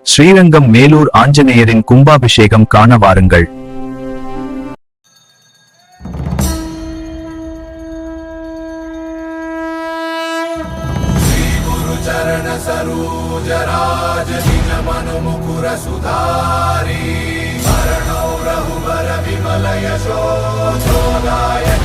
ஸ்ரீரங்கம் மேலூர் ஆஞ்சநேயரின் கும்பாபிஷேகம் காண வாருங்கள். चरण सरोज राज निज मनु मुकुर सुधारी, शरणौ रघुबर विमल यशो दायक